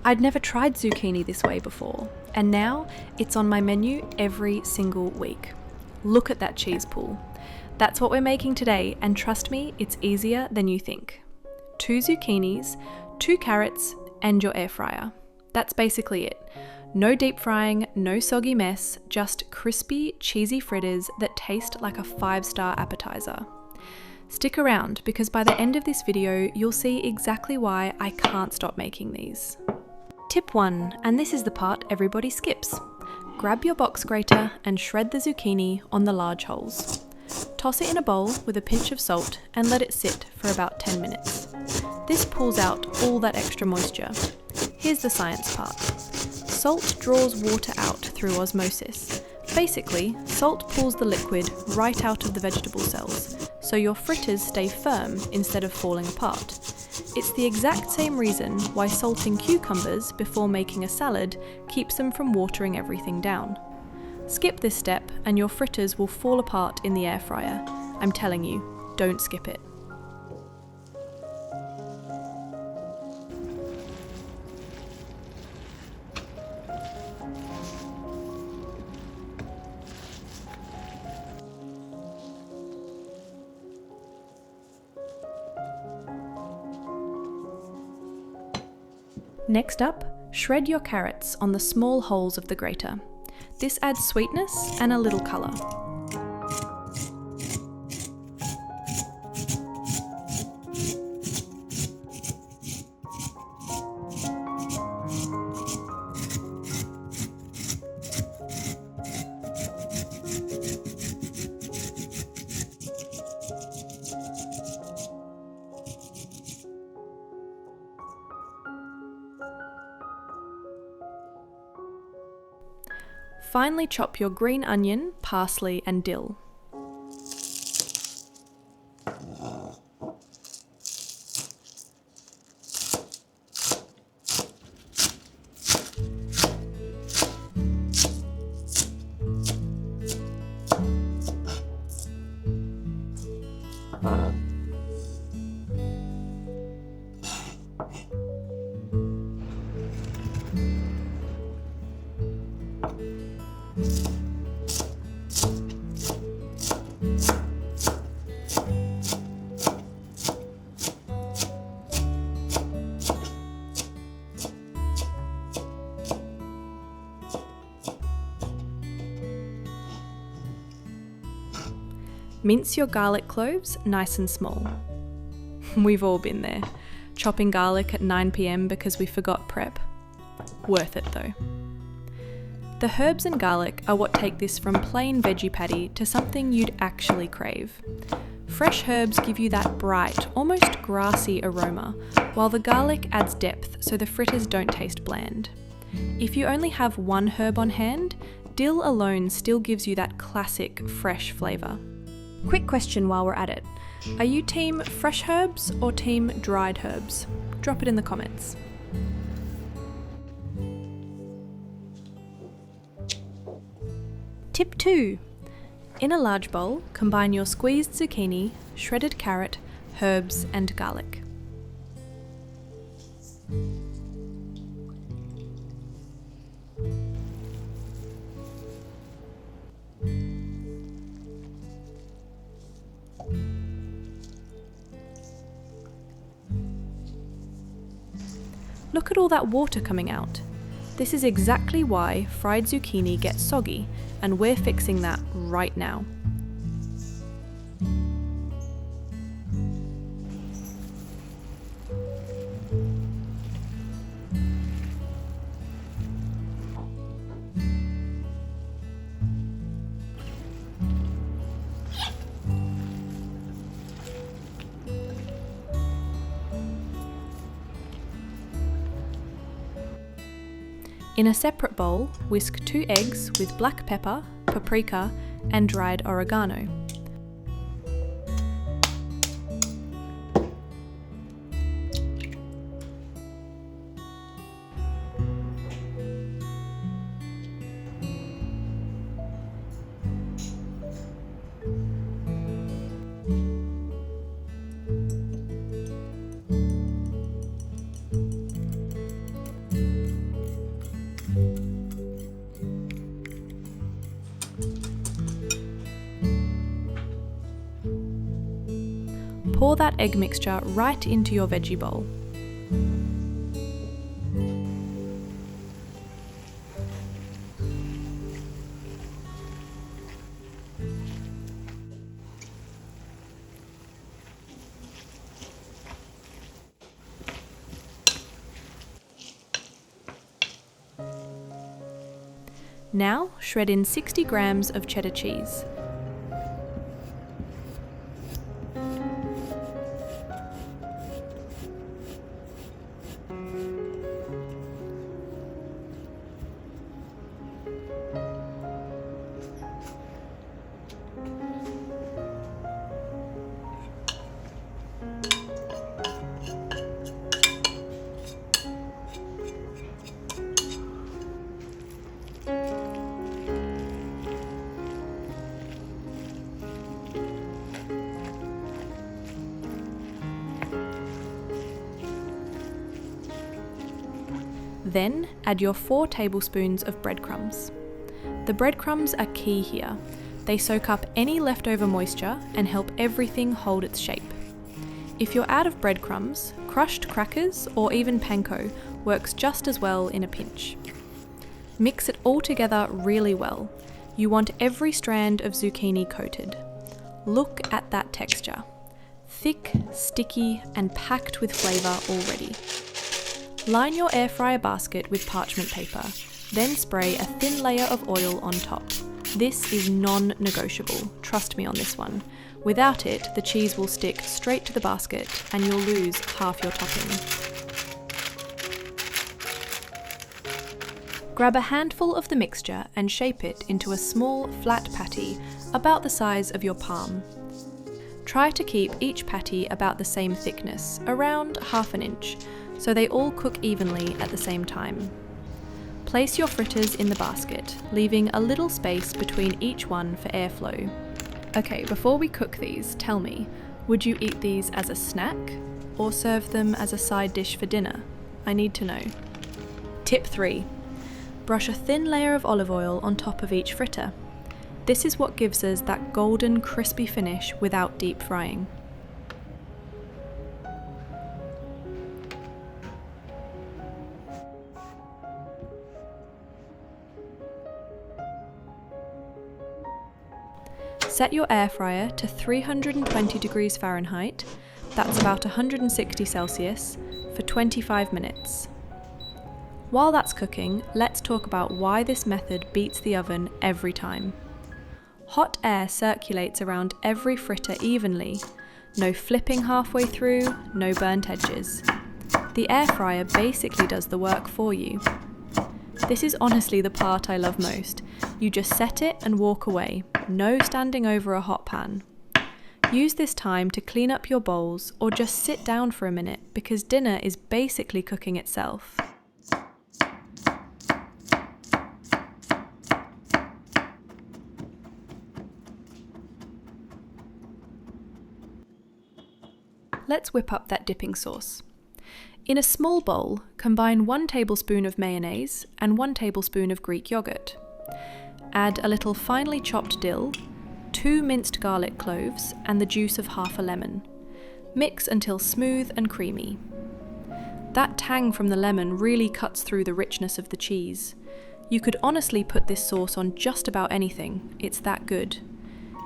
I'd never tried zucchini this way before, and now it's on my menu every single week. Look at that cheese pool. That's what we're making today, and trust me, it's easier than you think. 2 zucchinis, 2 carrots, and your air fryer. That's basically it. No deep frying, no soggy mess, just crispy, cheesy fritters that taste like a 5-star appetizer. Stick around, because by the end of this video, you'll see exactly why I can't stop making these. Tip 1, and this is the part everybody skips. Grab your box grater and shred the zucchini on the large holes. Toss it in a bowl with a pinch of salt and let it sit for about 10 minutes. This pulls out all that extra moisture. Here's the science part. Salt draws water out through osmosis. Basically, salt pulls the liquid right out of the vegetable cells, so your fritters stay firm instead of falling apart. It's the exact same reason why salting cucumbers before making a salad keeps them from watering everything down. Skip this step and your fritters will fall apart in the air fryer. I'm telling you, don't skip it. Next up, shred your carrots on the small holes of the grater. This adds sweetness and a little colour. Finely chop your green onion, parsley and dill. Mince your garlic cloves nice and small. We've all been there, chopping garlic at 9 PM because we forgot prep. Worth it though. The herbs and garlic are what take this from plain veggie patty to something you'd actually crave. Fresh herbs give you that bright, almost grassy aroma, while the garlic adds depth so the fritters don't taste bland. If you only have one herb on hand, dill alone still gives you that classic fresh flavour. Quick question while we're at it. Are you team fresh herbs or team dried herbs? Drop it in the comments. Tip 2. In a large bowl, combine your squeezed zucchini, shredded carrot, herbs and garlic. Look at all that water coming out. This is exactly why fried zucchini gets soggy, and we're fixing that right now. In a separate bowl, whisk 2 eggs with black pepper, paprika, and dried oregano. Pour that egg mixture right into your veggie bowl. Now, shred in 60 grams of cheddar cheese. Then add your 4 tablespoons of breadcrumbs. The breadcrumbs are key here. They soak up any leftover moisture and help everything hold its shape. If you're out of breadcrumbs, crushed crackers or even panko works just as well in a pinch. Mix it all together really well. You want every strand of zucchini coated. Look at that texture. Thick, sticky, and packed with flavour already. Line your air fryer basket with parchment paper, then spray a thin layer of oil on top. This is non-negotiable, trust me on this one. Without it, the cheese will stick straight to the basket and you'll lose half your topping. Grab a handful of the mixture and shape it into a small, flat patty about the size of your palm. Try to keep each patty about the same thickness, around ½ inch, so they all cook evenly at the same time. Place your fritters in the basket, leaving a little space between each one for airflow. Okay, before we cook these, tell me, would you eat these as a snack or serve them as a side dish for dinner? I need to know. Tip 3. Brush a thin layer of olive oil on top of each fritter. This is what gives us that golden, crispy finish without deep frying. Set your air fryer to 320 degrees Fahrenheit, that's about 160 Celsius, for 25 minutes. While that's cooking, let's talk about why this method beats the oven every time. Hot air circulates around every fritter evenly. No flipping halfway through, no burnt edges. The air fryer basically does the work for you. This is honestly the part I love most. You just set it and walk away, no standing over a hot pan. Use this time to clean up your bowls or just sit down for a minute because dinner is basically cooking itself. Let's whip up that dipping sauce. In a small bowl, combine 1 tablespoon of mayonnaise and 1 tablespoon of Greek yogurt. Add a little finely chopped dill, 2 minced garlic cloves, and the juice of half a lemon. Mix until smooth and creamy. That tang from the lemon really cuts through the richness of the cheese. You could honestly put this sauce on just about anything, it's that good.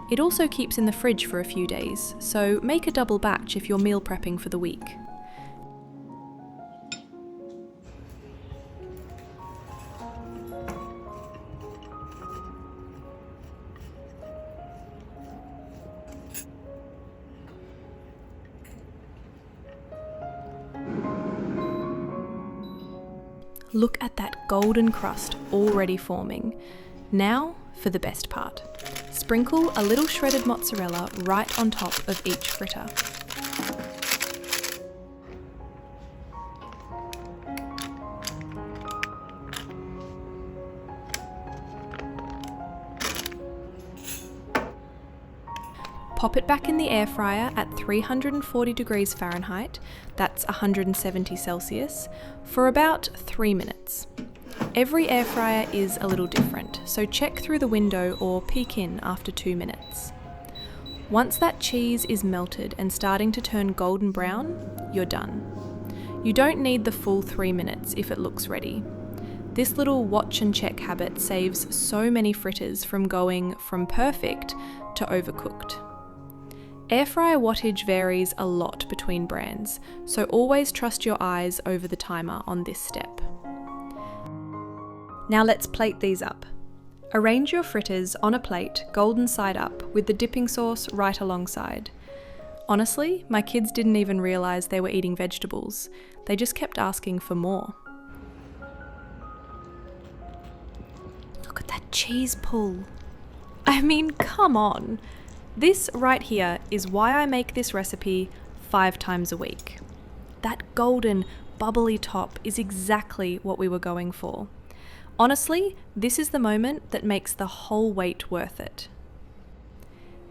It also keeps in the fridge for a few days, so make a double batch if you're meal prepping for the week. Look at that golden crust already forming. Now for the best part. Sprinkle a little shredded mozzarella right on top of each fritter. Pop it back in the air fryer at 340 degrees Fahrenheit, that's 170 Celsius, for about 3 minutes. Every air fryer is a little different, so check through the window or peek in after 2 minutes. Once that cheese is melted and starting to turn golden brown, you're done. You don't need the full 3 minutes if it looks ready. This little watch and check habit saves so many fritters from going from perfect to overcooked. Air fryer wattage varies a lot between brands, so always trust your eyes over the timer on this step. Now let's plate these up. Arrange your fritters on a plate golden side up with the dipping sauce right alongside. Honestly, my kids didn't even realise they were eating vegetables. They just kept asking for more. Look at that cheese pull. I mean, come on. This right here is why I make this recipe 5 times a week. That golden, bubbly top is exactly what we were going for. Honestly, this is the moment that makes the whole wait worth it.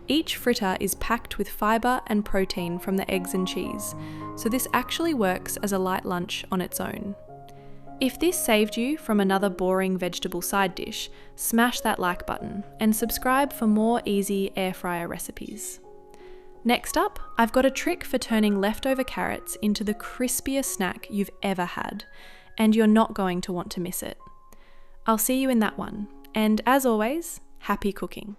Each fritter is packed with fibre and protein from the eggs and cheese, so this actually works as a light lunch on its own. If this saved you from another boring vegetable side dish, smash that like button and subscribe for more easy air fryer recipes. Next up, I've got a trick for turning leftover carrots into the crispiest snack you've ever had, and you're not going to want to miss it. I'll see you in that one, and as always, happy cooking.